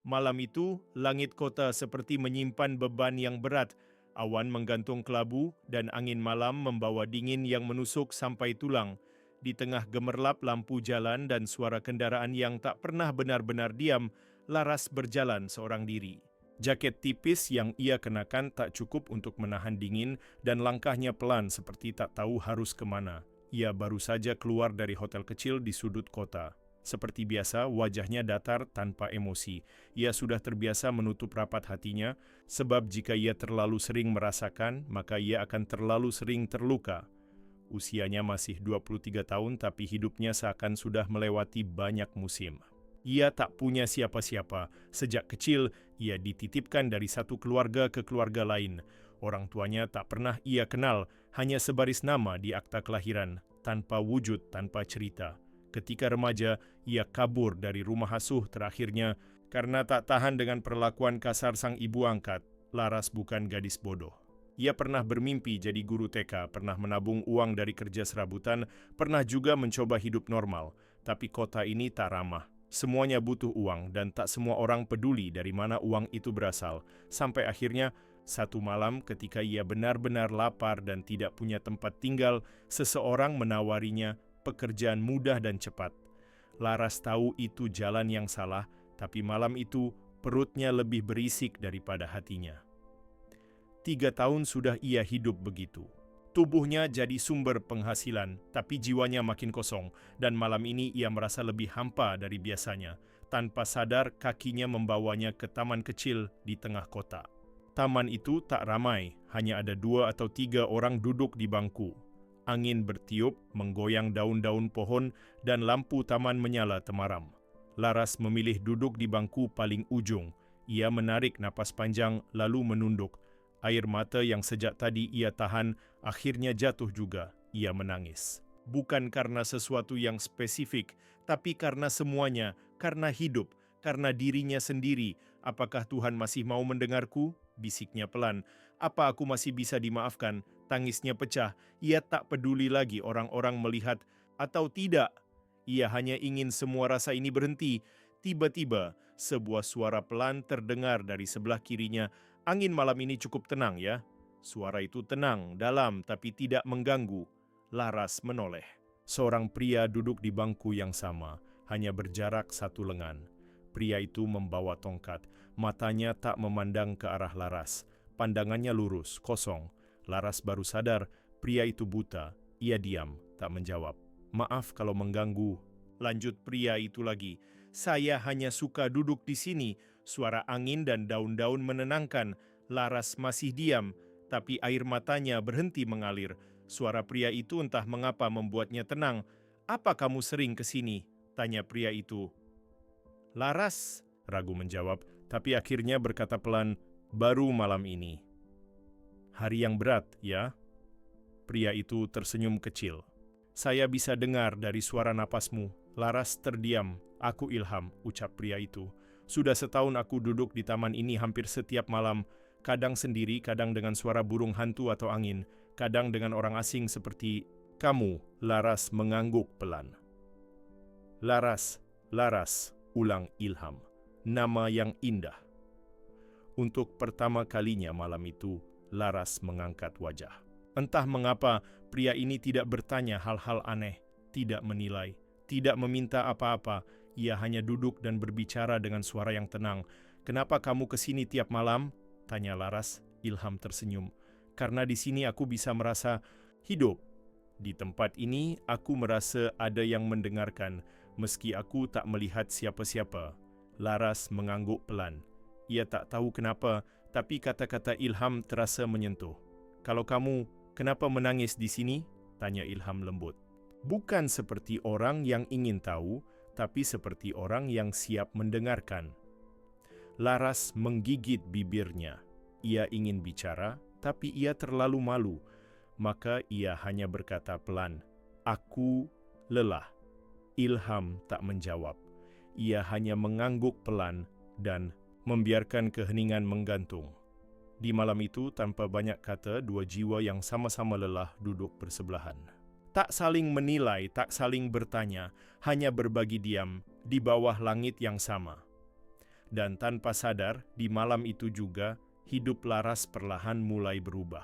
Malam itu, langit kota seperti menyimpan beban yang berat. Awan menggantung kelabu dan angin malam membawa dingin yang menusuk sampai tulang. Di tengah gemerlap lampu jalan dan suara kendaraan yang tak pernah benar-benar diam, Laras berjalan seorang diri. Jaket tipis yang ia kenakan tak cukup untuk menahan dingin dan langkahnya pelan seperti tak tahu harus kemana. Ia baru saja keluar dari hotel kecil di sudut kota. Seperti biasa, wajahnya datar tanpa emosi. Ia sudah terbiasa menutup rapat hatinya, sebab jika ia terlalu sering merasakan, maka ia akan terlalu sering terluka. Usianya masih 23 tahun, tapi hidupnya seakan sudah melewati banyak musim. Ia tak punya siapa-siapa. Sejak kecil, ia dititipkan dari satu keluarga ke keluarga lain. Orang tuanya tak pernah ia kenal, hanya sebaris nama di akta kelahiran, tanpa wujud, tanpa cerita. Ketika remaja, ia kabur dari rumah asuh terakhirnya karena tak tahan dengan perlakuan kasar sang ibu angkat. Laras bukan gadis bodoh. Ia pernah bermimpi jadi guru TK, pernah menabung uang dari kerja serabutan, pernah juga mencoba hidup normal. Tapi kota ini tak ramah. Semuanya butuh uang dan tak semua orang peduli dari mana uang itu berasal. Sampai akhirnya, satu malam ketika ia benar-benar lapar dan tidak punya tempat tinggal, seseorang menawarinya pekerjaan mudah dan cepat. Laras tahu itu jalan yang salah, tapi malam itu perutnya lebih berisik daripada hatinya. 3 tahun sudah ia hidup begitu. Tubuhnya jadi sumber penghasilan, tapi jiwanya makin kosong, dan malam ini ia merasa lebih hampa dari biasanya. Tanpa sadar, kakinya membawanya ke taman kecil di tengah kota. Taman itu tak ramai, hanya ada 2 atau 3 orang duduk di bangku. Angin bertiup, menggoyang daun-daun pohon, dan lampu taman menyala temaram. Laras memilih duduk di bangku paling ujung. Ia menarik napas panjang, lalu menunduk. Air mata yang sejak tadi ia tahan, akhirnya jatuh juga. Ia menangis. Bukan karena sesuatu yang spesifik, tapi karena semuanya, karena hidup, karena dirinya sendiri. Apakah Tuhan masih mau mendengarku? Bisiknya pelan. Apa aku masih bisa dimaafkan? Tangisnya pecah. Ia tak peduli lagi orang-orang melihat atau tidak. Ia hanya ingin semua rasa ini berhenti. Tiba-tiba, sebuah suara pelan terdengar dari sebelah kirinya. Angin malam ini cukup tenang ya. Suara itu tenang, dalam, tapi tidak mengganggu. Laras menoleh. Seorang pria duduk di bangku yang sama, hanya berjarak 1 lengan. Pria itu membawa tongkat. Matanya tak memandang ke arah Laras. Pandangannya lurus, kosong. Laras baru sadar, pria itu buta. Ia diam, tak menjawab. Maaf kalau mengganggu. Lanjut pria itu lagi. Saya hanya suka duduk di sini. Suara angin dan daun-daun menenangkan. Laras masih diam, tapi air matanya berhenti mengalir. Suara pria itu entah mengapa membuatnya tenang. Apa kamu sering ke sini? Tanya pria itu. Laras, ragu menjawab, tapi akhirnya berkata pelan, baru malam ini. Hari yang berat, ya? Pria itu tersenyum kecil. Saya bisa dengar dari suara napasmu. Laras terdiam. Aku Ilham, ucap pria itu. Sudah setahun aku duduk di taman ini hampir setiap malam. Kadang sendiri, kadang dengan suara burung hantu atau angin. Kadang dengan orang asing seperti kamu. Laras mengangguk pelan. Laras, Laras, ulang Ilham. Nama yang indah. Untuk pertama kalinya malam itu, Laras mengangkat wajah. Entah mengapa, pria ini tidak bertanya hal-hal aneh, tidak menilai, tidak meminta apa-apa. Ia hanya duduk dan berbicara dengan suara yang tenang. Kenapa kamu kesini tiap malam? Tanya Laras. Ilham tersenyum. Karena di sini aku bisa merasa hidup. Di tempat ini, aku merasa ada yang mendengarkan, meski aku tak melihat siapa-siapa. Laras mengangguk pelan. Ia tak tahu kenapa, tapi kata-kata Ilham terasa menyentuh. Kalau kamu, kenapa menangis di sini? Tanya Ilham lembut. Bukan seperti orang yang ingin tahu, tapi seperti orang yang siap mendengarkan. Laras menggigit bibirnya. Ia ingin bicara, tapi ia terlalu malu. Maka ia hanya berkata pelan, aku lelah. Ilham tak menjawab. Ia hanya mengangguk pelan dan membiarkan keheningan menggantung. Di malam itu, tanpa banyak kata, 2 jiwa yang sama-sama lelah duduk bersebelahan. Tak saling menilai, tak saling bertanya, hanya berbagi diam di bawah langit yang sama. Dan tanpa sadar, di malam itu juga, hidup Laras perlahan mulai berubah.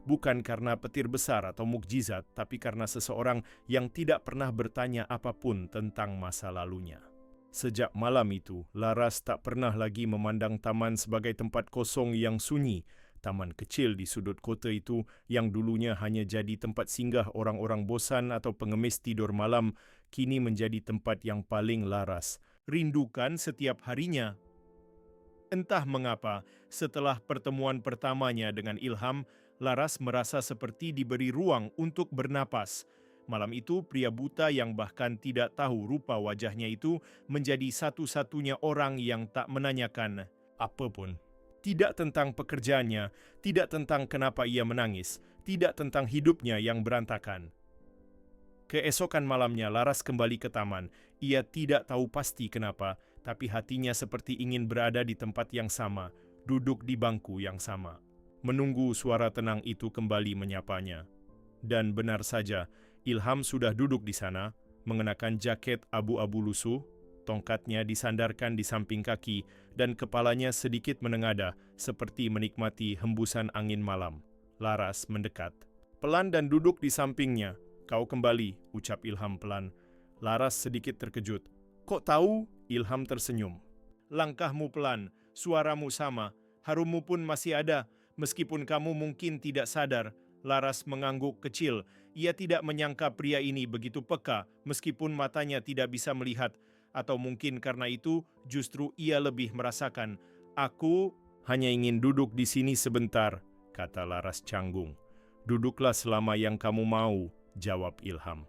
Bukan karena petir besar atau mukjizat, tapi karena seseorang yang tidak pernah bertanya apapun tentang masa lalunya. Sejak malam itu, Laras tak pernah lagi memandang taman sebagai tempat kosong yang sunyi. Taman kecil di sudut kota itu yang dulunya hanya jadi tempat singgah orang-orang bosan atau pengemis tidur malam, kini menjadi tempat yang paling Laras rindukan setiap harinya. Entah mengapa, setelah pertemuan pertamanya dengan Ilham, Laras merasa seperti diberi ruang untuk bernapas. Malam itu, pria buta yang bahkan tidak tahu rupa wajahnya itu menjadi satu-satunya orang yang tak menanyakan apapun. Tidak tentang pekerjaannya, tidak tentang kenapa ia menangis, tidak tentang hidupnya yang berantakan. Keesokan malamnya, Laras kembali ke taman. Ia tidak tahu pasti kenapa, tapi hatinya seperti ingin berada di tempat yang sama, duduk di bangku yang sama, menunggu suara tenang itu kembali menyapanya. Dan benar saja, Ilham sudah duduk di sana, mengenakan jaket abu-abu lusuh, tongkatnya disandarkan di samping kaki, dan kepalanya sedikit menengadah, seperti menikmati hembusan angin malam. Laras mendekat, pelan dan duduk di sampingnya. "Kau kembali," ucap Ilham pelan. Laras sedikit terkejut. "Kok tahu?" Ilham tersenyum. "Langkahmu pelan, suaramu sama, harummu pun masih ada, meskipun kamu mungkin tidak sadar." Laras mengangguk kecil. Ia tidak menyangka pria ini begitu peka, meskipun matanya tidak bisa melihat. Atau mungkin karena itu, justru ia lebih merasakan. "Aku hanya ingin duduk di sini sebentar," kata Laras canggung. "Duduklah selama yang kamu mau," jawab Ilham.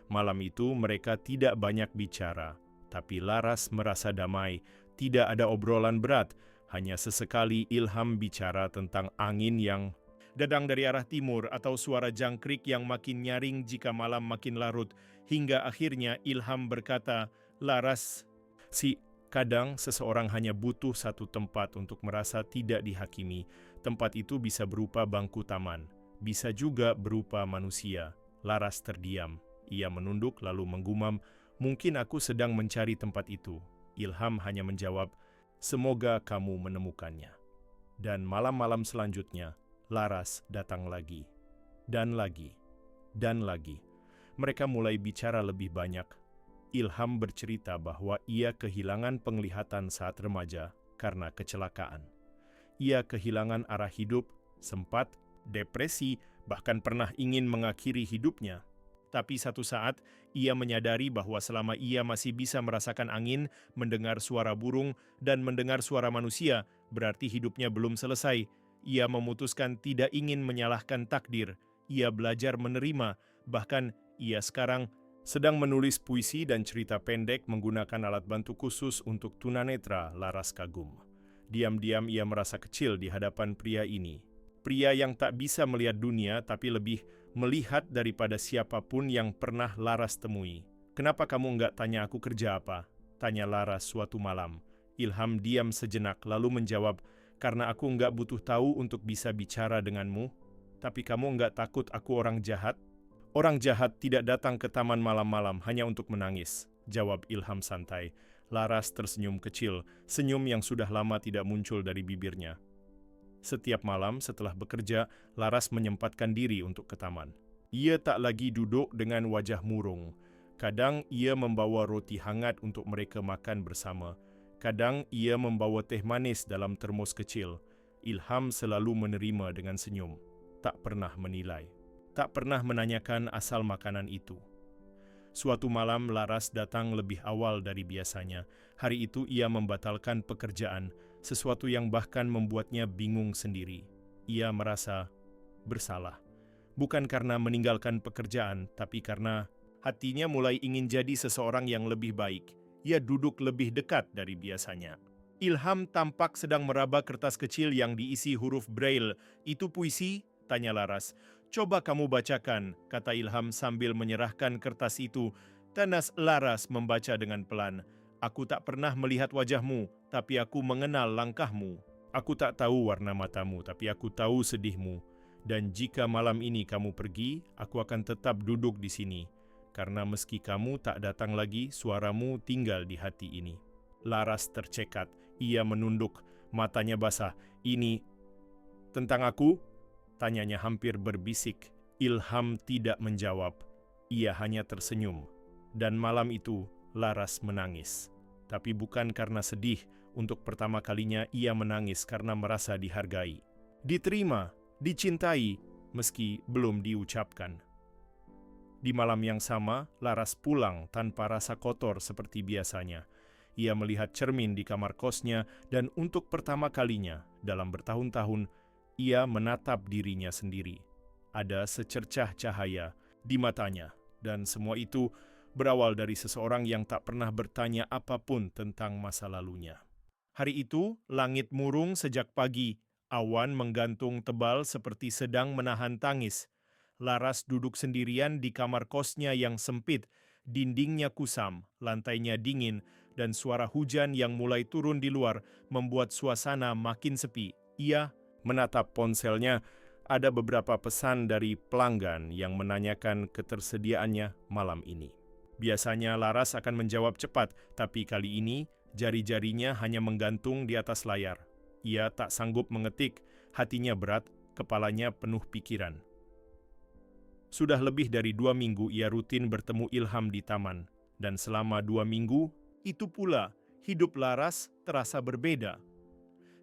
Malam itu mereka tidak banyak bicara, tapi Laras merasa damai. Tidak ada obrolan berat, hanya sesekali Ilham bicara tentang angin yang datang dari arah timur atau suara jangkrik yang makin nyaring jika malam makin larut. Hingga akhirnya Ilham berkata, "Laras, kadang seseorang hanya butuh satu tempat untuk merasa tidak dihakimi. Tempat itu bisa berupa bangku taman, bisa juga berupa manusia." Laras terdiam. Ia menunduk lalu menggumam, "Mungkin aku sedang mencari tempat itu." Ilham hanya menjawab, "Semoga kamu menemukannya." Dan malam-malam selanjutnya, Laras datang lagi. Dan lagi. Dan lagi. Mereka mulai bicara lebih banyak. Ilham bercerita bahwa ia kehilangan penglihatan saat remaja karena kecelakaan. Ia kehilangan arah hidup, sempat depresi, bahkan pernah ingin mengakhiri hidupnya. Tapi satu saat, ia menyadari bahwa selama ia masih bisa merasakan angin, mendengar suara burung, dan mendengar suara manusia, berarti hidupnya belum selesai. Ia memutuskan tidak ingin menyalahkan takdir. Ia belajar menerima, bahkan ia sekarang sedang menulis puisi dan cerita pendek menggunakan alat bantu khusus untuk tunanetra. Laras kagum. Diam-diam ia merasa kecil di hadapan pria ini. Pria yang tak bisa melihat dunia, tapi lebih melihat daripada siapapun yang pernah Laras temui. "Kenapa kamu enggak tanya aku kerja apa?" tanya Laras suatu malam. Ilham diam sejenak lalu menjawab, "Karena aku enggak butuh tahu untuk bisa bicara denganmu." "Tapi kamu enggak takut aku orang jahat?" "Orang jahat tidak datang ke taman malam-malam hanya untuk menangis," jawab Ilham santai. Laras tersenyum kecil, senyum yang sudah lama tidak muncul dari bibirnya. Setiap malam setelah bekerja, Laras menyempatkan diri untuk ke taman. Ia tak lagi duduk dengan wajah murung. Kadang ia membawa roti hangat untuk mereka makan bersama. Kadang ia membawa teh manis dalam termos kecil. Ilham selalu menerima dengan senyum. Tak pernah menilai. Tak pernah menanyakan asal makanan itu. Suatu malam Laras datang lebih awal dari biasanya. Hari itu ia membatalkan pekerjaan, sesuatu yang bahkan membuatnya bingung sendiri. Ia merasa bersalah. Bukan karena meninggalkan pekerjaan, tapi karena hatinya mulai ingin jadi seseorang yang lebih baik. Ia duduk lebih dekat dari biasanya. Ilham tampak sedang meraba kertas kecil yang diisi huruf Braille. "Itu puisi?" tanya Laras. "Coba kamu bacakan," kata Ilham sambil menyerahkan kertas itu. Tanas Laras membaca dengan pelan. "Aku tak pernah melihat wajahmu, tapi aku mengenal langkahmu. Aku tak tahu warna matamu, tapi aku tahu sedihmu. Dan jika malam ini kamu pergi, aku akan tetap duduk di sini. Karena meski kamu tak datang lagi, suaramu tinggal di hati ini." Laras tercekat. Ia menunduk, matanya basah. "Ini tentang aku?" tanyanya hampir berbisik. Ilham tidak menjawab. Ia hanya tersenyum. Dan malam itu, Laras menangis. Tapi bukan karena sedih. Untuk pertama kalinya ia menangis karena merasa dihargai. Diterima, dicintai, meski belum diucapkan. Di malam yang sama, Laras pulang tanpa rasa kotor seperti biasanya. Ia melihat cermin di kamar kosnya dan untuk pertama kalinya dalam bertahun-tahun, ia menatap dirinya sendiri. Ada secercah cahaya di matanya dan semua itu berawal dari seseorang yang tak pernah bertanya apapun tentang masa lalunya. Hari itu, langit murung sejak pagi. Awan menggantung tebal seperti sedang menahan tangis. Laras duduk sendirian di kamar kosnya yang sempit. Dindingnya kusam, lantainya dingin, dan suara hujan yang mulai turun di luar membuat suasana makin sepi. Ia menatap ponselnya. Ada beberapa pesan dari pelanggan yang menanyakan ketersediaannya malam ini. Biasanya Laras akan menjawab cepat, tapi kali ini jari-jarinya hanya menggantung di atas layar. Ia tak sanggup mengetik, hatinya berat, kepalanya penuh pikiran. Sudah lebih dari 2 minggu ia rutin bertemu Ilham di taman. Dan selama 2 minggu, itu pula hidup Laras terasa berbeda.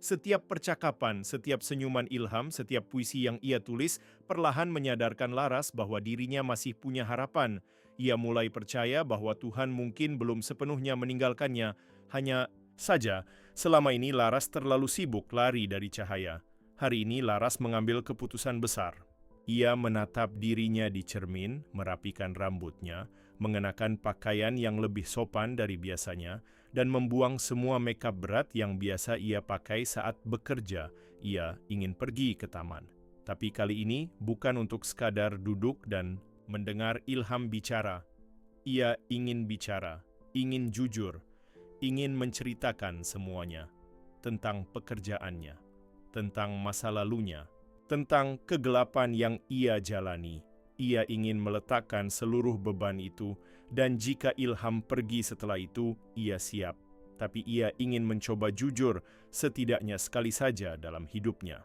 Setiap percakapan, setiap senyuman Ilham, setiap puisi yang ia tulis, perlahan menyadarkan Laras bahwa dirinya masih punya harapan. Ia mulai percaya bahwa Tuhan mungkin belum sepenuhnya meninggalkannya. Hanya saja, selama ini Laras terlalu sibuk lari dari cahaya. Hari ini Laras mengambil keputusan besar. Ia menatap dirinya di cermin, merapikan rambutnya, mengenakan pakaian yang lebih sopan dari biasanya, dan membuang semua makeup berat yang biasa ia pakai saat bekerja. Ia ingin pergi ke taman. Tapi kali ini bukan untuk sekadar duduk dan mendengar Ilham bicara. Ia ingin bicara, ingin jujur, ingin menceritakan semuanya. Tentang pekerjaannya, tentang masa lalunya, tentang kegelapan yang ia jalani. Ia ingin meletakkan seluruh beban itu, dan jika Ilham pergi setelah itu, ia siap. Tapi ia ingin mencoba jujur, setidaknya sekali saja dalam hidupnya.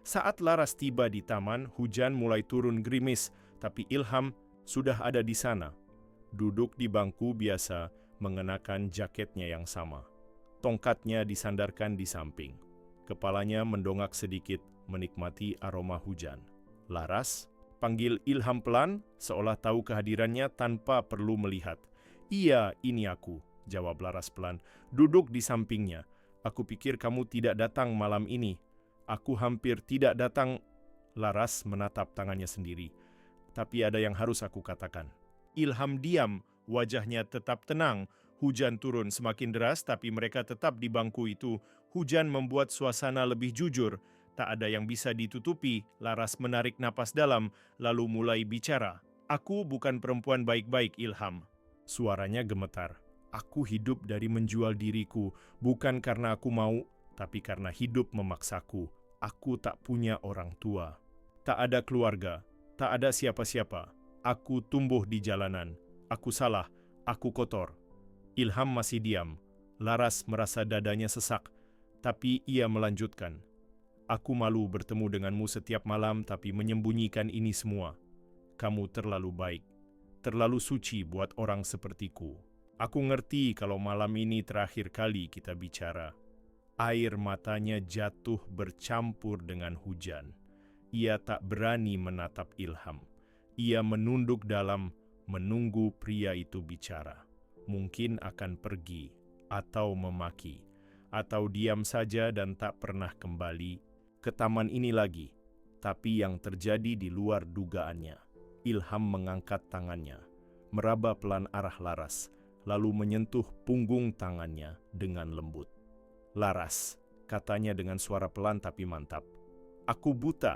Saat Laras tiba di taman, hujan mulai turun gerimis, tapi Ilham sudah ada di sana. Duduk di bangku biasa, mengenakan jaketnya yang sama. Tongkatnya disandarkan di samping. Kepalanya mendongak sedikit, menikmati aroma hujan. "Laras?" panggil Ilham pelan, seolah tahu kehadirannya tanpa perlu melihat. "Iya, ini aku," jawab Laras pelan. "Duduk di sampingnya. Aku pikir kamu tidak datang malam ini." "Aku hampir tidak datang." Laras menatap tangannya sendiri. "Tapi ada yang harus aku katakan." Ilham diam, wajahnya tetap tenang. Hujan turun semakin deras, tapi mereka tetap di bangku itu. Hujan membuat suasana lebih jujur. Tak ada yang bisa ditutupi. Laras menarik napas dalam, lalu mulai bicara. "Aku bukan perempuan baik-baik, Ilham." Suaranya gemetar. "Aku hidup dari menjual diriku, bukan karena aku mau, tapi karena hidup memaksaku. Aku tak punya orang tua. Tak ada keluarga, tak ada siapa-siapa. Aku tumbuh di jalanan. Aku salah, aku kotor." Ilham masih diam. Laras merasa dadanya sesak, tapi ia melanjutkan. "Aku malu bertemu denganmu setiap malam tapi menyembunyikan ini semua. Kamu terlalu baik, terlalu suci buat orang sepertiku. Aku ngerti kalau malam ini terakhir kali kita bicara." Air matanya jatuh bercampur dengan hujan. Ia tak berani menatap Ilham. Ia menunduk dalam, menunggu pria itu bicara. Mungkin akan pergi, atau memaki, atau diam saja dan tak pernah kembali ke taman ini lagi. Tapi yang terjadi di luar dugaannya. Ilham mengangkat tangannya, meraba pelan arah Laras, lalu menyentuh punggung tangannya dengan lembut. "Laras," katanya dengan suara pelan tapi mantap. "Aku buta,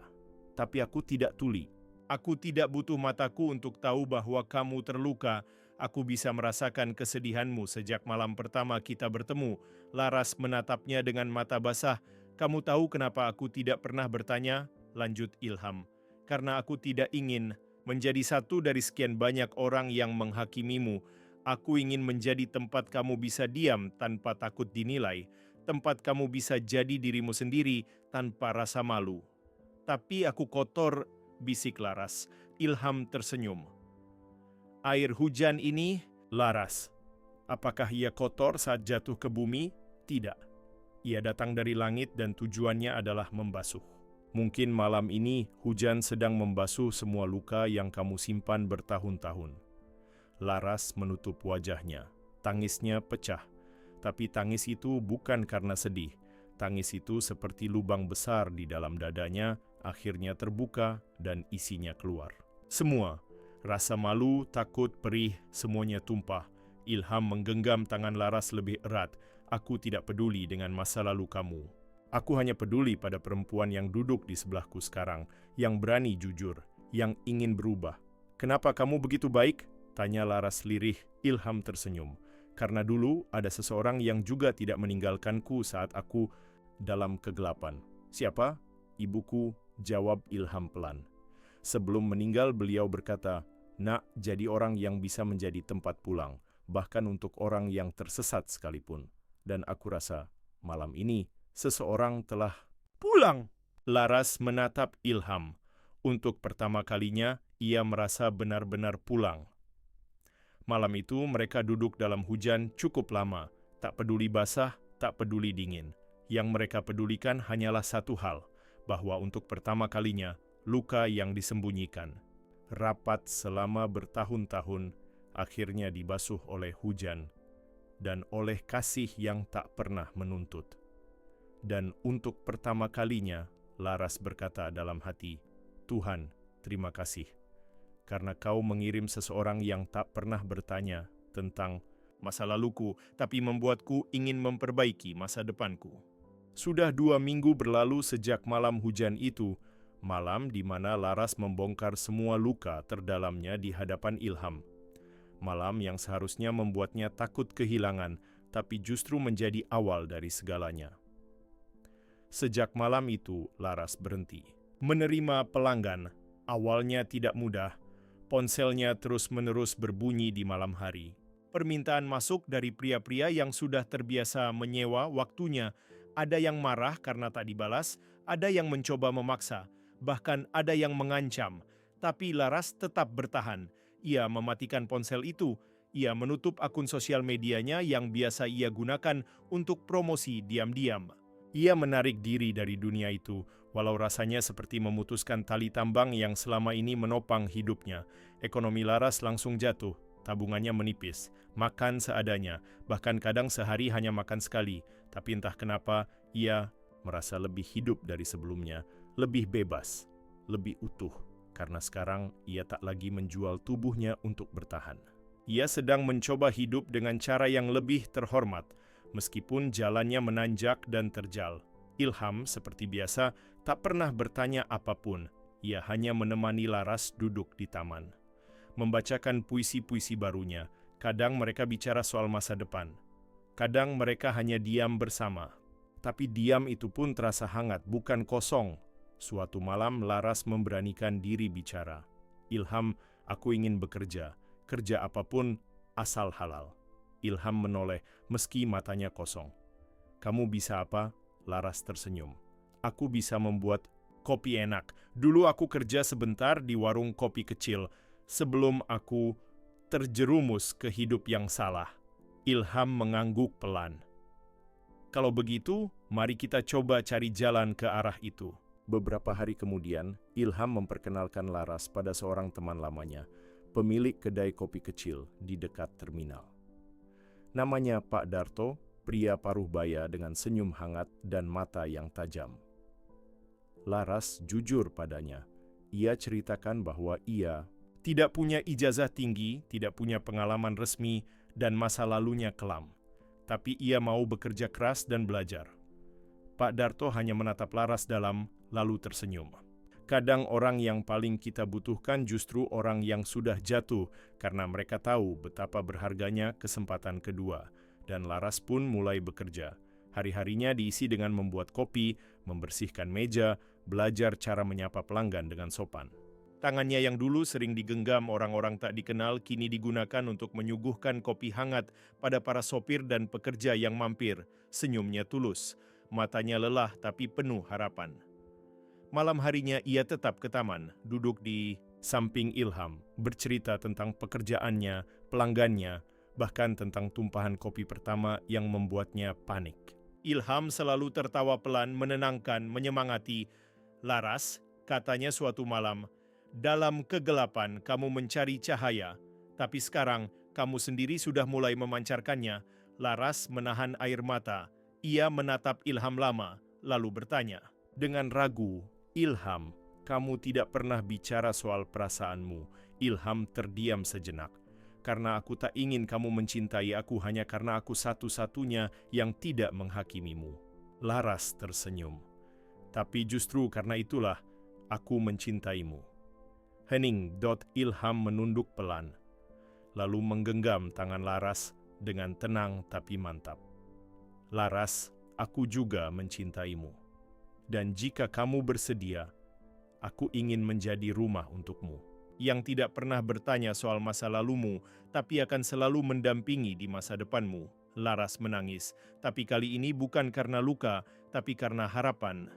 tapi aku tidak tuli. Aku tidak butuh mataku untuk tahu bahwa kamu terluka. Aku bisa merasakan kesedihanmu sejak malam pertama kita bertemu." Laras menatapnya dengan mata basah. "Kamu tahu kenapa aku tidak pernah bertanya?" lanjut Ilham. "Karena aku tidak ingin menjadi satu dari sekian banyak orang yang menghakimimu. Aku ingin menjadi tempat kamu bisa diam tanpa takut dinilai, tempat kamu bisa jadi dirimu sendiri tanpa rasa malu. Tapi aku kotor, bisik Laras. Ilham tersenyum. Air hujan ini, Laras. Apakah ia kotor saat jatuh ke bumi? Tidak. Ia datang dari langit dan tujuannya adalah membasuh. Mungkin malam ini hujan sedang membasuh semua luka yang kamu simpan bertahun-tahun. Laras menutup wajahnya. Tangisnya pecah. Tapi tangis itu bukan karena sedih. Tangis itu seperti lubang besar di dalam dadanya, akhirnya terbuka dan isinya keluar. Semua, rasa malu, takut, perih, semuanya tumpah. Ilham menggenggam tangan Laras lebih erat. Aku tidak peduli dengan masa lalu kamu. Aku hanya peduli pada perempuan yang duduk di sebelahku sekarang, yang berani jujur, yang ingin berubah. Kenapa kamu begitu baik? Tanya Laras lirih. Ilham tersenyum. Karena dulu ada seseorang yang juga tidak meninggalkanku saat aku dalam kegelapan. Siapa? Ibuku, jawab Ilham pelan. Sebelum meninggal beliau berkata, "Nak, jadi orang yang bisa menjadi tempat pulang, bahkan untuk orang yang tersesat sekalipun." Dan aku rasa, malam ini, seseorang telah pulang. Laras menatap Ilham. Untuk pertama kalinya, ia merasa benar-benar pulang. Malam itu mereka duduk dalam hujan cukup lama, tak peduli basah, tak peduli dingin. Yang mereka pedulikan hanyalah satu hal, bahwa untuk pertama kalinya, luka yang disembunyikan, rapat selama bertahun-tahun, akhirnya dibasuh oleh hujan, dan oleh kasih yang tak pernah menuntut. Dan untuk pertama kalinya, Laras berkata dalam hati, "Tuhan, terima kasih. Karena kau mengirim seseorang yang tak pernah bertanya tentang masa laluku, tapi membuatku ingin memperbaiki masa depanku." Sudah 2 minggu berlalu sejak malam hujan itu, malam di mana Laras membongkar semua luka terdalamnya di hadapan Ilham. Malam yang seharusnya membuatnya takut kehilangan, tapi justru menjadi awal dari segalanya. Sejak malam itu, Laras berhenti. Menerima pelanggan, awalnya tidak mudah. Ponselnya terus-menerus berbunyi di malam hari. Permintaan masuk dari pria-pria yang sudah terbiasa menyewa waktunya. Ada yang marah karena tak dibalas, ada yang mencoba memaksa, bahkan ada yang mengancam. Tapi Laras tetap bertahan. Ia mematikan ponsel itu. Ia menutup akun sosial medianya yang biasa ia gunakan untuk promosi diam-diam. Ia menarik diri dari dunia itu, walau rasanya seperti memutuskan tali tambang yang selama ini menopang hidupnya. Ekonomi Laras langsung jatuh, tabungannya menipis, makan seadanya, bahkan kadang sehari hanya makan sekali. Tapi entah kenapa, ia merasa lebih hidup dari sebelumnya, lebih bebas, lebih utuh, karena sekarang ia tak lagi menjual tubuhnya untuk bertahan. Ia sedang mencoba hidup dengan cara yang lebih terhormat, meskipun jalannya menanjak dan terjal. Ilham, seperti biasa, tak pernah bertanya apapun. Ia hanya menemani Laras duduk di taman, membacakan puisi-puisi barunya. Kadang mereka bicara soal masa depan. Kadang mereka hanya diam bersama. Tapi diam itu pun terasa hangat, bukan kosong. Suatu malam Laras memberanikan diri bicara. "Ilham, aku ingin bekerja. Kerja apapun, asal halal." Ilham menoleh, meski matanya kosong. "Kamu bisa apa?" Laras tersenyum. "Aku bisa membuat kopi enak. Dulu aku kerja sebentar di warung kopi kecil, sebelum aku terjerumus ke hidup yang salah." Ilham mengangguk pelan. "Kalau begitu, mari kita coba cari jalan ke arah itu." Beberapa hari kemudian, Ilham memperkenalkan Laras pada seorang teman lamanya, pemilik kedai kopi kecil di dekat terminal. Namanya Pak Darto, pria paruh baya dengan senyum hangat dan mata yang tajam. Laras jujur padanya. Ia ceritakan bahwa ia tidak punya ijazah tinggi, tidak punya pengalaman resmi, dan masa lalunya kelam. Tapi ia mau bekerja keras dan belajar. Pak Darto hanya menatap Laras dalam, lalu tersenyum. Kadang orang yang paling kita butuhkan justru orang yang sudah jatuh, karena mereka tahu betapa berharganya kesempatan kedua. Dan Laras pun mulai bekerja. Hari-harinya diisi dengan membuat kopi, membersihkan meja, belajar cara menyapa pelanggan dengan sopan. Tangannya yang dulu sering digenggam orang-orang tak dikenal kini digunakan untuk menyuguhkan kopi hangat pada para sopir dan pekerja yang mampir. Senyumnya tulus, matanya lelah tapi penuh harapan. Malam harinya ia tetap ke taman, duduk di samping Ilham, bercerita tentang pekerjaannya, pelanggannya, bahkan tentang tumpahan kopi pertama yang membuatnya panik. Ilham selalu tertawa pelan, menenangkan, menyemangati. "Laras," katanya suatu malam, "dalam kegelapan kamu mencari cahaya, tapi sekarang kamu sendiri sudah mulai memancarkannya." Laras menahan air mata. Ia menatap Ilham lama, lalu bertanya, dengan ragu, "Ilham, kamu tidak pernah bicara soal perasaanmu." Ilham terdiam sejenak. "Karena aku tak ingin kamu mencintai aku hanya karena aku satu-satunya yang tidak menghakimimu." Laras tersenyum. "Tapi justru karena itulah aku mencintaimu." Hening. Ilham menunduk pelan, lalu menggenggam tangan Laras dengan tenang tapi mantap. "Laras, aku juga mencintaimu. Dan jika kamu bersedia, aku ingin menjadi rumah untukmu. Yang tidak pernah bertanya soal masa lalumu, tapi akan selalu mendampingi di masa depanmu." Laras menangis, tapi kali ini bukan karena luka, tapi karena harapan.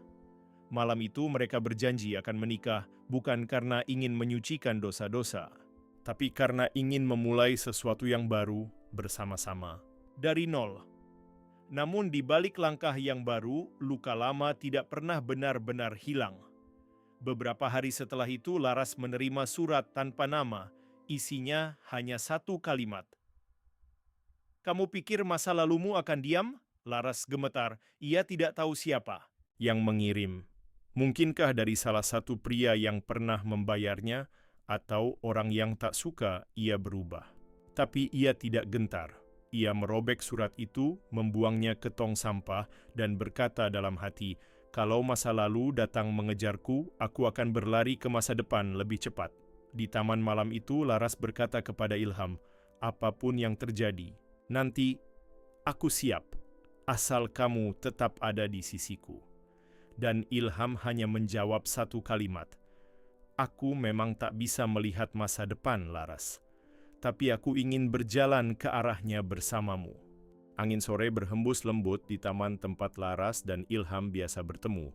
Malam itu mereka berjanji akan menikah, bukan karena ingin menyucikan dosa-dosa, tapi karena ingin memulai sesuatu yang baru bersama-sama. Dari nol. Namun di balik langkah yang baru, luka lama tidak pernah benar-benar hilang. Beberapa hari setelah itu, Laras menerima surat tanpa nama. Isinya hanya satu kalimat. "Kamu pikir masa lalumu akan diam?" Laras gemetar. Ia tidak tahu siapa yang mengirim. Mungkinkah dari salah satu pria yang pernah membayarnya, atau orang yang tak suka ia berubah? Tapi ia tidak gentar. Ia merobek surat itu, membuangnya ke tong sampah, dan berkata dalam hati, "Kalau masa lalu datang mengejarku, aku akan berlari ke masa depan lebih cepat." Di taman malam itu, Laras berkata kepada Ilham, "Apapun yang terjadi, nanti aku siap, asal kamu tetap ada di sisiku." Dan Ilham hanya menjawab satu kalimat, "Aku memang tak bisa melihat masa depan, Laras, tapi aku ingin berjalan ke arahnya bersamamu." Angin sore berhembus lembut di taman tempat Laras dan Ilham biasa bertemu.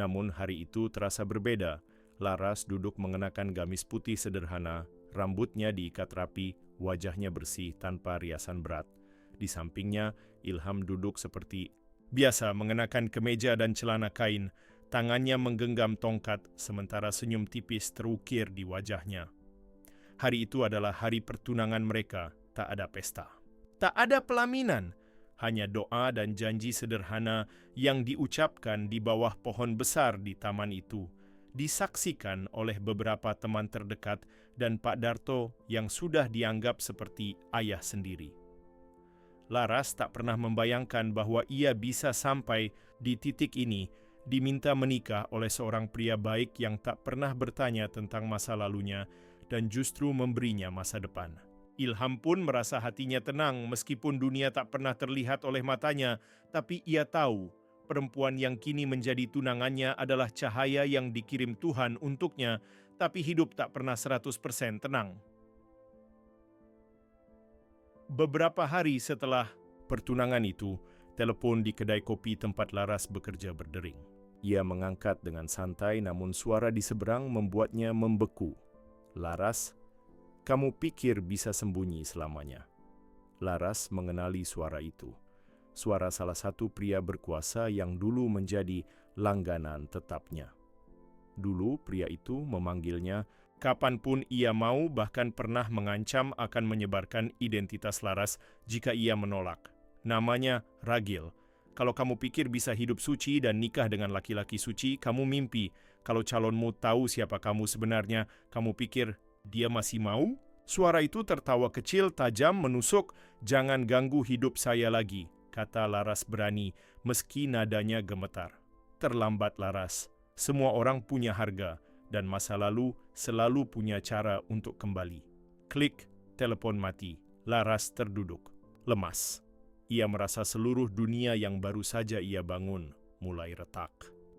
Namun hari itu terasa berbeda. Laras duduk mengenakan gamis putih sederhana, rambutnya diikat rapi, wajahnya bersih tanpa riasan berat. Di sampingnya, Ilham duduk seperti biasa mengenakan kemeja dan celana kain, tangannya menggenggam tongkat, sementara senyum tipis terukir di wajahnya. Hari itu adalah hari pertunangan mereka, tak ada pesta. Tak ada pelaminan, hanya doa dan janji sederhana yang diucapkan di bawah pohon besar di taman itu, disaksikan oleh beberapa teman terdekat dan Pak Darto yang sudah dianggap seperti ayah sendiri. Laras tak pernah membayangkan bahwa ia bisa sampai di titik ini, diminta menikah oleh seorang pria baik yang tak pernah bertanya tentang masa lalunya dan justru memberinya masa depan. Ilham pun merasa hatinya tenang meskipun dunia tak pernah terlihat oleh matanya, tapi ia tahu perempuan yang kini menjadi tunangannya adalah cahaya yang dikirim Tuhan untuknya, tapi hidup tak pernah 100% tenang. Beberapa hari setelah pertunangan itu, telepon di kedai kopi tempat Laras bekerja berdering. Ia mengangkat dengan santai, namun suara di seberang membuatnya membeku. "Laras, kamu pikir bisa sembunyi selamanya?" Laras mengenali suara itu. Suara salah satu pria berkuasa yang dulu menjadi langganan tetapnya. Dulu pria itu memanggilnya kapanpun ia mau, bahkan pernah mengancam akan menyebarkan identitas Laras jika ia menolak. Namanya Ragil. Kalau kamu pikir bisa hidup suci dan nikah dengan laki-laki suci, kamu mimpi. Kalau calonmu tahu siapa kamu sebenarnya, kamu pikir dia masih mau? Suara itu tertawa kecil, tajam, menusuk. "Jangan ganggu hidup saya lagi," kata Laras berani, meski nadanya gemetar. "Terlambat, Laras. Semua orang punya harga, dan masa lalu selalu punya cara untuk kembali." Klik, telepon mati. Laras terduduk, lemas. Ia merasa seluruh dunia yang baru saja ia bangun mulai retak.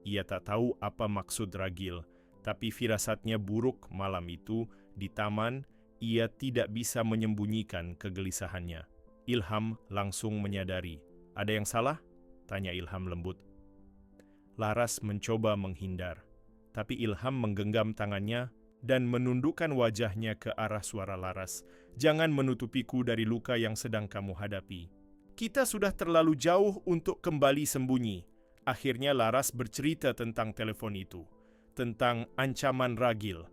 Ia tak tahu apa maksud Ragil, Tapi firasatnya buruk malam itu di taman, ia tidak bisa menyembunyikan kegelisahannya. Ilham langsung menyadari. Ada yang salah? Tanya Ilham lembut. Laras mencoba menghindar, tapi Ilham menggenggam tangannya dan menundukkan wajahnya ke arah suara Laras. Jangan menutupiku dari luka yang sedang kamu hadapi. Kita sudah terlalu jauh untuk kembali sembunyi. Akhirnya Laras bercerita tentang telepon itu, tentang ancaman ragil,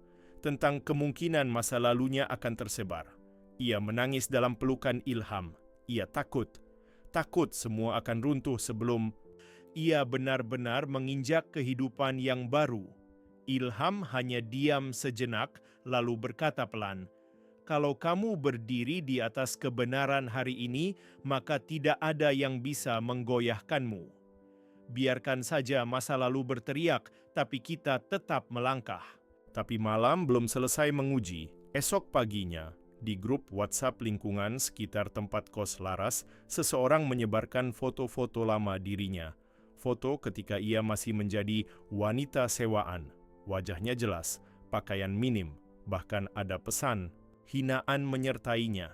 tentang kemungkinan masa lalunya akan tersebar. Ia menangis dalam pelukan Ilham. Ia takut semua akan runtuh sebelum ia benar-benar menginjak kehidupan yang baru. Ilham hanya diam sejenak lalu berkata pelan, "Kalau kamu berdiri di atas kebenaran hari ini, maka tidak ada yang bisa menggoyahkanmu. Biarkan saja masa lalu berteriak, tapi kita tetap melangkah." Tapi malam belum selesai menguji. Esok paginya, di grup WhatsApp lingkungan sekitar tempat kos Laras, seseorang menyebarkan foto-foto lama dirinya. Foto ketika ia masih menjadi wanita sewaan. Wajahnya jelas, pakaian minim, bahkan ada pesan, hinaan menyertainya.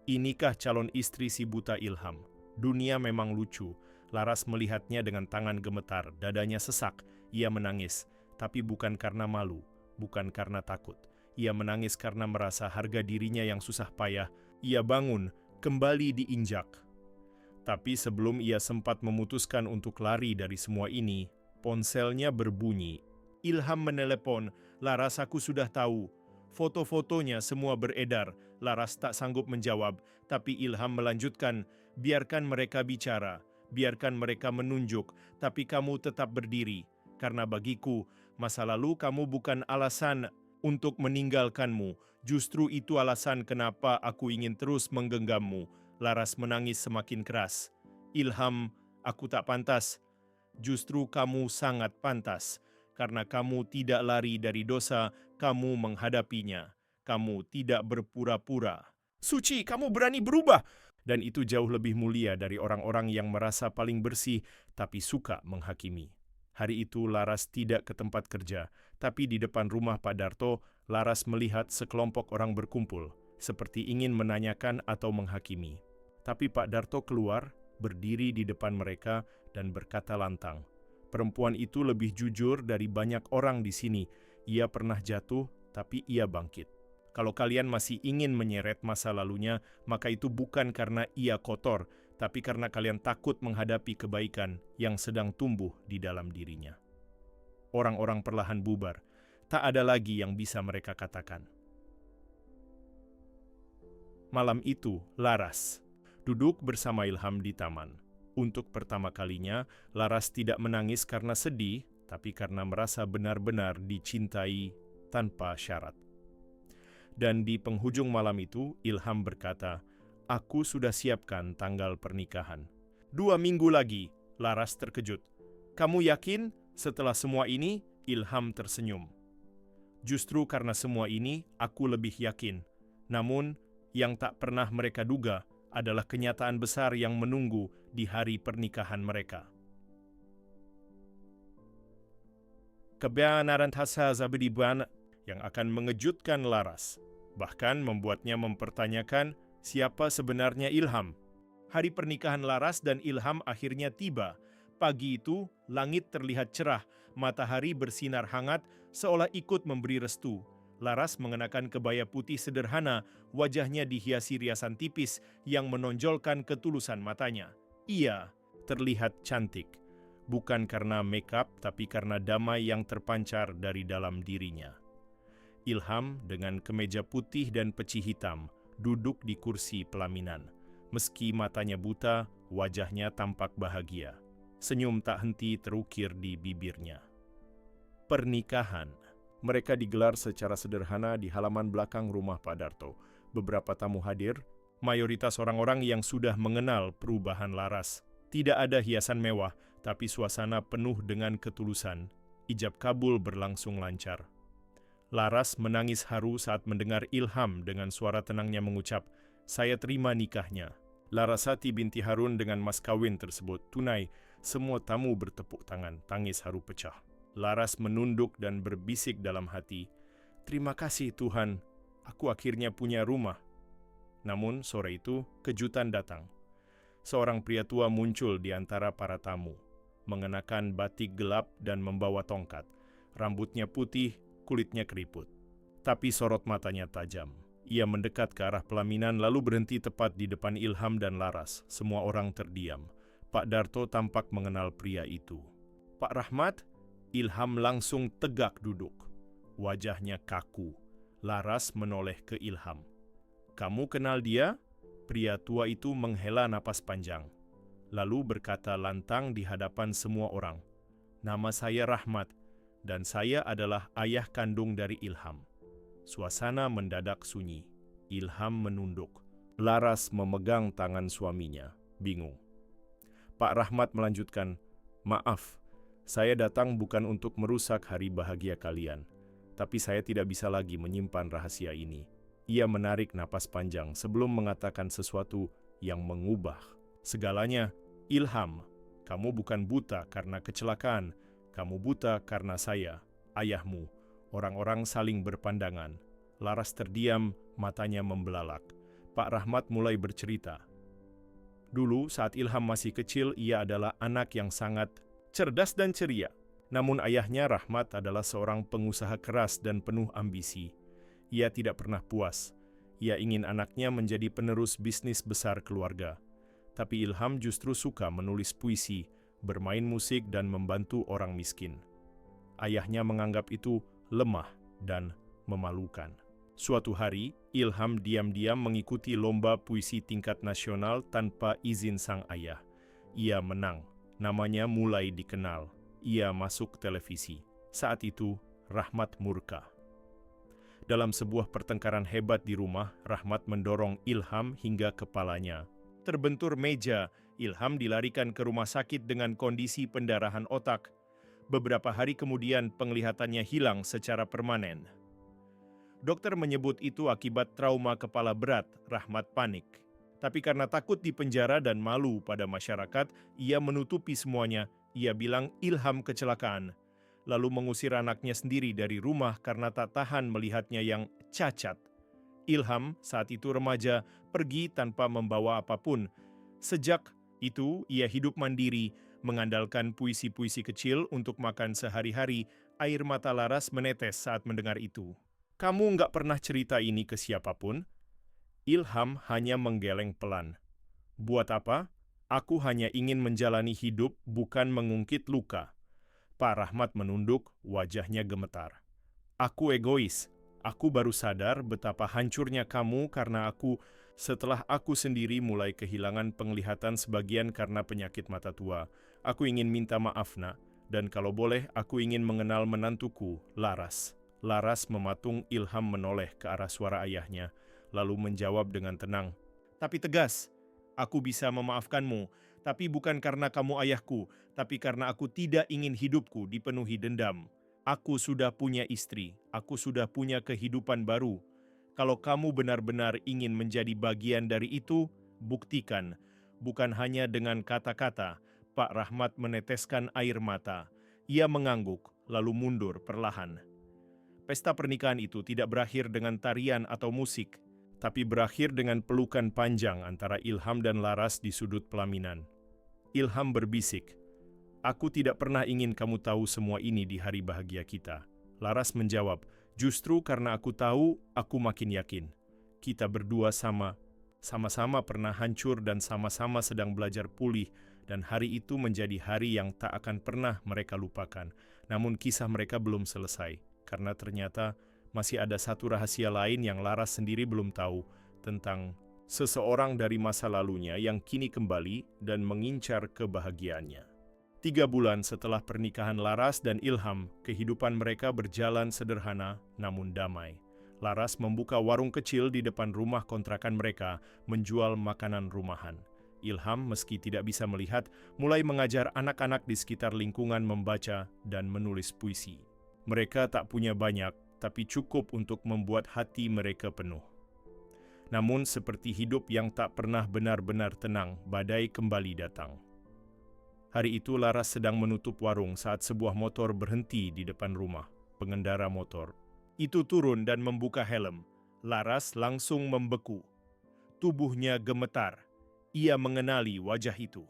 Inikah calon istri si buta Ilham? Dunia memang lucu. Laras melihatnya dengan tangan gemetar, dadanya sesak. Ia menangis, tapi bukan karena malu, bukan karena takut. Ia menangis karena merasa harga dirinya yang susah payah. Ia bangun, kembali diinjak. Tapi sebelum ia sempat memutuskan untuk lari dari semua ini, ponselnya berbunyi. Ilham menelepon, "Laras, aku sudah tahu." Foto-fotonya semua beredar. Laras tak sanggup menjawab, tapi Ilham melanjutkan, "Biarkan mereka bicara, biarkan mereka menunjuk, tapi kamu tetap berdiri. Karena bagiku, masa lalu kamu bukan alasan untuk meninggalkanmu. Justru itu alasan kenapa aku ingin terus menggenggammu." Laras menangis semakin keras. "Ilham, aku tak pantas. Justru kamu sangat pantas. Karena kamu tidak lari dari dosa, kamu menghadapinya. Kamu tidak berpura-pura. Suci, kamu berani berubah!" Dan itu jauh lebih mulia dari orang-orang yang merasa paling bersih tapi suka menghakimi. Hari itu Laras tidak ke tempat kerja, tapi di depan rumah Pak Darto, Laras melihat sekelompok orang berkumpul, seperti ingin menanyakan atau menghakimi. Tapi Pak Darto keluar, berdiri di depan mereka, dan berkata lantang, "Perempuan itu lebih jujur dari banyak orang di sini. Ia pernah jatuh, tapi ia bangkit. Kalau kalian masih ingin menyeret masa lalunya, maka itu bukan karena ia kotor, tapi karena kalian takut menghadapi kebaikan yang sedang tumbuh di dalam dirinya." Orang-orang perlahan bubar. Tak ada lagi yang bisa mereka katakan. Malam itu, Laras duduk bersama Ilham di taman. Untuk pertama kalinya, Laras tidak menangis karena sedih, tapi karena merasa benar-benar dicintai tanpa syarat. Dan di penghujung malam itu, Ilham berkata, "Aku sudah siapkan tanggal pernikahan." 2 minggu lagi, Laras terkejut. "Kamu yakin?" Setelah semua ini, Ilham tersenyum. "Justru karena semua ini, aku lebih yakin. Namun, yang tak pernah mereka duga adalah kenyataan besar yang menunggu di hari pernikahan mereka." Kebenaran hasa Zabediban yang akan mengejutkan Laras, bahkan membuatnya mempertanyakan siapa sebenarnya Ilham. Hari pernikahan Laras dan Ilham akhirnya tiba. Pagi itu, langit terlihat cerah, matahari bersinar hangat, seolah ikut memberi restu. Laras mengenakan kebaya putih sederhana, wajahnya dihiasi riasan tipis yang menonjolkan ketulusan matanya. Ia terlihat cantik, bukan karena make-up, tapi karena damai yang terpancar dari dalam dirinya. Ilham dengan kemeja putih dan peci hitam, duduk di kursi pelaminan. Meski matanya buta, wajahnya tampak bahagia. Senyum tak henti terukir di bibirnya. Pernikahan. Mereka digelar secara sederhana di halaman belakang rumah Pak Darto. Beberapa tamu hadir, mayoritas orang-orang yang sudah mengenal perubahan Laras. Tidak ada hiasan mewah, tapi suasana penuh dengan ketulusan. Ijab kabul berlangsung lancar. Laras menangis haru saat mendengar Ilham dengan suara tenangnya mengucap, "Saya terima nikahnya." Larasati binti Harun dengan mas kawin tersebut tunai. Semua tamu bertepuk tangan, tangis haru pecah. Laras menunduk dan berbisik dalam hati, "Terima kasih Tuhan, aku akhirnya punya rumah." Namun sore itu kejutan datang. Seorang pria tua muncul di antara para tamu, mengenakan batik gelap dan membawa tongkat. Rambutnya putih, kulitnya keriput. Tapi sorot matanya tajam. Ia mendekat ke arah pelaminan lalu berhenti tepat di depan Ilham dan Laras. Semua orang terdiam. Pak Darto tampak mengenal pria itu. "Pak Rahmat?" Ilham langsung tegak duduk. Wajahnya kaku. Laras menoleh ke Ilham. "Kamu kenal dia?" Pria tua itu menghela napas panjang. Lalu berkata lantang di hadapan semua orang, "Nama saya Rahmat, dan saya adalah ayah kandung dari Ilham." Suasana mendadak sunyi. Ilham menunduk. Laras memegang tangan suaminya, bingung. Pak Rahmat melanjutkan, "Maaf, saya datang bukan untuk merusak hari bahagia kalian, tapi saya tidak bisa lagi menyimpan rahasia ini." Ia menarik napas panjang sebelum mengatakan sesuatu yang mengubah segalanya. "Ilham, kamu bukan buta karena kecelakaan, kamu buta karena saya, ayahmu." Orang-orang saling berpandangan. Laras terdiam, matanya membelalak. Pak Rahmat mulai bercerita. Dulu saat Ilham masih kecil, ia adalah anak yang sangat cerdas dan ceria. Namun ayahnya Rahmat adalah seorang pengusaha keras dan penuh ambisi. Ia tidak pernah puas. Ia ingin anaknya menjadi penerus bisnis besar keluarga. Tapi Ilham justru suka menulis puisi, bermain musik dan membantu orang miskin. Ayahnya menganggap itu lemah dan memalukan. Suatu hari, Ilham diam-diam mengikuti lomba puisi tingkat nasional tanpa izin sang ayah. Ia menang. Namanya mulai dikenal. Ia masuk televisi. Saat itu, Rahmat murka. Dalam sebuah pertengkaran hebat di rumah, Rahmat mendorong Ilham hingga kepalanya. Terbentur meja, Ilham dilarikan ke rumah sakit dengan kondisi pendarahan otak. Beberapa hari kemudian penglihatannya hilang secara permanen. Dokter menyebut itu akibat trauma kepala berat. Rahmat panik. Tapi karena takut dipenjara dan malu pada masyarakat, ia menutupi semuanya. Ia bilang Ilham kecelakaan. Lalu mengusir anaknya sendiri dari rumah karena tak tahan melihatnya yang cacat. Ilham, saat itu remaja, pergi tanpa membawa apapun. Sejak itu, ia hidup mandiri, mengandalkan puisi-puisi kecil untuk makan sehari-hari. Air mata Laras menetes saat mendengar itu. "Kamu nggak pernah cerita ini ke siapapun?" Ilham hanya menggeleng pelan. "Buat apa? Aku hanya ingin menjalani hidup, bukan mengungkit luka." Pak Rahmat menunduk, wajahnya gemetar. "Aku egois. Aku baru sadar betapa hancurnya kamu karena setelah aku sendiri mulai kehilangan penglihatan sebagian karena penyakit mata tua. Aku ingin minta maaf, Nak, dan kalau boleh aku ingin mengenal menantuku, Laras." Laras mematung. Ilham menoleh ke arah suara ayahnya, lalu menjawab dengan tenang, tapi tegas, "Aku bisa memaafkanmu, tapi bukan karena kamu ayahku, tapi karena aku tidak ingin hidupku dipenuhi dendam. Aku sudah punya istri, aku sudah punya kehidupan baru. Kalau kamu benar-benar ingin menjadi bagian dari itu, buktikan, bukan hanya dengan kata-kata." Pak Rahmat meneteskan air mata. Ia mengangguk, lalu mundur perlahan. Pesta pernikahan itu tidak berakhir dengan tarian atau musik, tapi berakhir dengan pelukan panjang antara Ilham dan Laras di sudut pelaminan. Ilham berbisik, "Aku tidak pernah ingin kamu tahu semua ini di hari bahagia kita." Laras menjawab, "Justru karena aku tahu, aku makin yakin. Kita berdua sama-sama pernah hancur dan sama-sama sedang belajar pulih, dan hari itu menjadi hari yang tak akan pernah mereka lupakan. Namun kisah mereka belum selesai, karena ternyata masih ada satu rahasia lain yang Laras sendiri belum tahu, tentang seseorang dari masa lalunya yang kini kembali dan mengincar kebahagiaannya." 3 bulan setelah pernikahan Laras dan Ilham, kehidupan mereka berjalan sederhana namun damai. Laras membuka warung kecil di depan rumah kontrakan mereka, menjual makanan rumahan. Ilham, meski tidak bisa melihat, mulai mengajar anak-anak di sekitar lingkungan membaca dan menulis puisi. Mereka tak punya banyak, tapi cukup untuk membuat hati mereka penuh. Namun seperti hidup yang tak pernah benar-benar tenang, badai kembali datang. Hari itu Laras sedang menutup warung saat sebuah motor berhenti di depan rumah. Pengendara motor itu turun dan membuka helm. Laras langsung membeku. Tubuhnya gemetar. Ia mengenali wajah itu.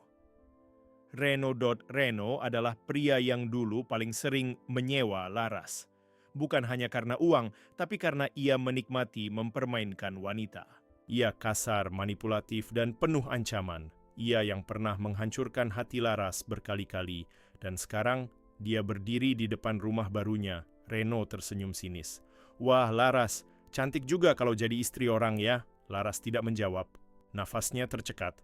Reno adalah pria yang dulu paling sering menyewa Laras. Bukan hanya karena uang, tapi karena ia menikmati mempermainkan wanita. Ia kasar, manipulatif, dan penuh ancaman. Ia yang pernah menghancurkan hati Laras berkali-kali, dan sekarang dia berdiri di depan rumah barunya. Reno tersenyum sinis. "Wah, Laras, cantik juga kalau jadi istri orang ya." Laras tidak menjawab. Nafasnya tercekat.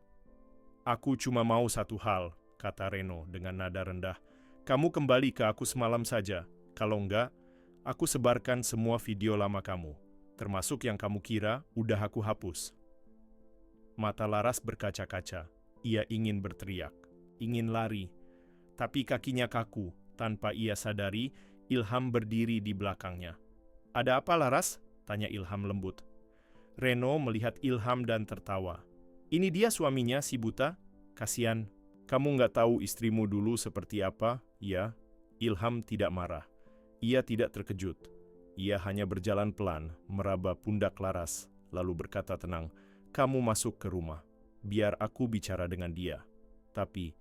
"Aku cuma mau satu hal," kata Reno dengan nada rendah. "Kamu kembali ke aku semalam saja. Kalau enggak, aku sebarkan semua video lama kamu. Termasuk yang kamu kira udah aku hapus." Mata Laras berkaca-kaca. Ia ingin berteriak, ingin lari. Tapi kakinya kaku. Tanpa ia sadari, Ilham berdiri di belakangnya. "Ada apa, Laras?" tanya Ilham lembut. Reno melihat Ilham dan tertawa. "Ini dia suaminya, si buta. Kasian. Kamu nggak tahu istrimu dulu seperti apa, ya?" Ilham tidak marah. Ia tidak terkejut. Ia hanya berjalan pelan, meraba pundak Laras, lalu berkata tenang, "Kamu masuk ke rumah. Biar aku bicara dengan dia. Tapi,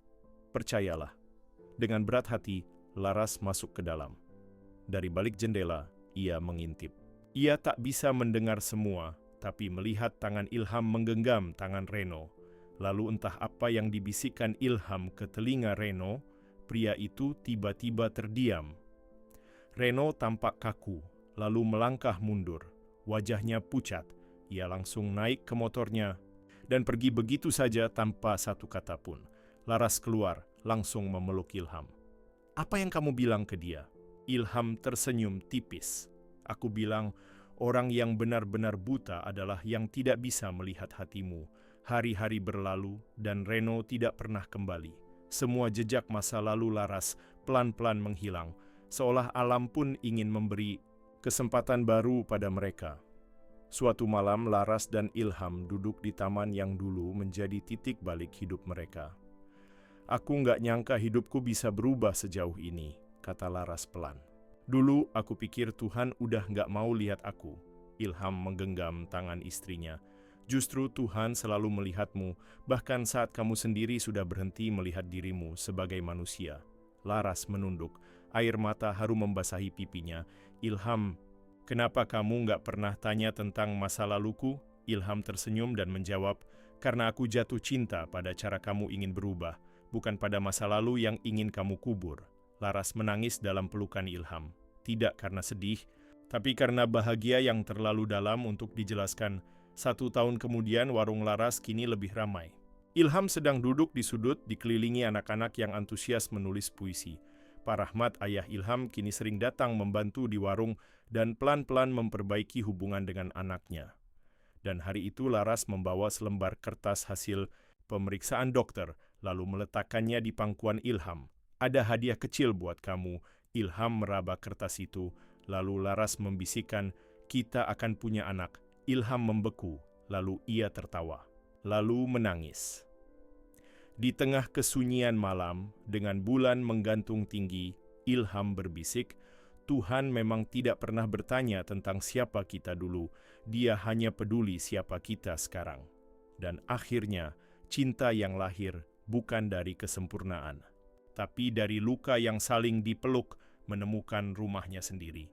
percayalah." Dengan berat hati, Laras masuk ke dalam. Dari balik jendela, ia mengintip. Ia tak bisa mendengar semua, tapi melihat tangan Ilham menggenggam tangan Reno. Lalu entah apa yang dibisikkan Ilham ke telinga Reno, pria itu tiba-tiba terdiam. Reno tampak kaku, lalu melangkah mundur. Wajahnya pucat. Ia langsung naik ke motornya dan pergi begitu saja tanpa satu kata pun. Laras keluar, langsung memeluk Ilham. "Apa yang kamu bilang ke dia?" Ilham tersenyum tipis. "Aku bilang, orang yang benar-benar buta adalah yang tidak bisa melihat hatimu. Hari-hari berlalu dan Reno tidak pernah kembali. Semua jejak masa lalu Laras pelan-pelan menghilang, seolah alam pun ingin memberi kesempatan baru pada mereka." Suatu malam Laras dan Ilham duduk di taman yang dulu menjadi titik balik hidup mereka. "Aku nggak nyangka hidupku bisa berubah sejauh ini," kata Laras pelan. "Dulu aku pikir Tuhan udah nggak mau lihat aku." Ilham menggenggam tangan istrinya. "Justru Tuhan selalu melihatmu, bahkan saat kamu sendiri sudah berhenti melihat dirimu sebagai manusia." Laras menunduk, air mata haru membasahi pipinya. "Ilham, kenapa kamu nggak pernah tanya tentang masa laluku?" Ilham tersenyum dan menjawab, "Karena aku jatuh cinta pada cara kamu ingin berubah, bukan pada masa lalu yang ingin kamu kubur." Laras menangis dalam pelukan Ilham. Tidak karena sedih, tapi karena bahagia yang terlalu dalam untuk dijelaskan. 1 tahun kemudian warung Laras kini lebih ramai. Ilham sedang duduk di sudut dikelilingi anak-anak yang antusias menulis puisi. Pak Rahmat, ayah Ilham, kini sering datang membantu di warung dan pelan-pelan memperbaiki hubungan dengan anaknya. Dan hari itu Laras membawa selembar kertas hasil pemeriksaan dokter, lalu meletakkannya di pangkuan Ilham. "Ada hadiah kecil buat kamu." Ilham meraba kertas itu, lalu Laras membisikkan, "Kita akan punya anak." Ilham membeku, lalu ia tertawa, lalu menangis. Di tengah kesunyian malam, dengan bulan menggantung tinggi, Ilham berbisik, "Tuhan memang tidak pernah bertanya tentang siapa kita dulu, Dia hanya peduli siapa kita sekarang." Dan akhirnya, cinta yang lahir bukan dari kesempurnaan, tapi dari luka yang saling dipeluk menemukan rumahnya sendiri.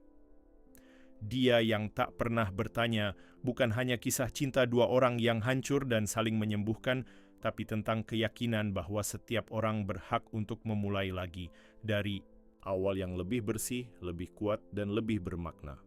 Dia yang tak pernah bertanya bukan hanya kisah cinta 2 orang yang hancur dan saling menyembuhkan, tapi tentang keyakinan bahwa setiap orang berhak untuk memulai lagi dari awal yang lebih bersih, lebih kuat, dan lebih bermakna.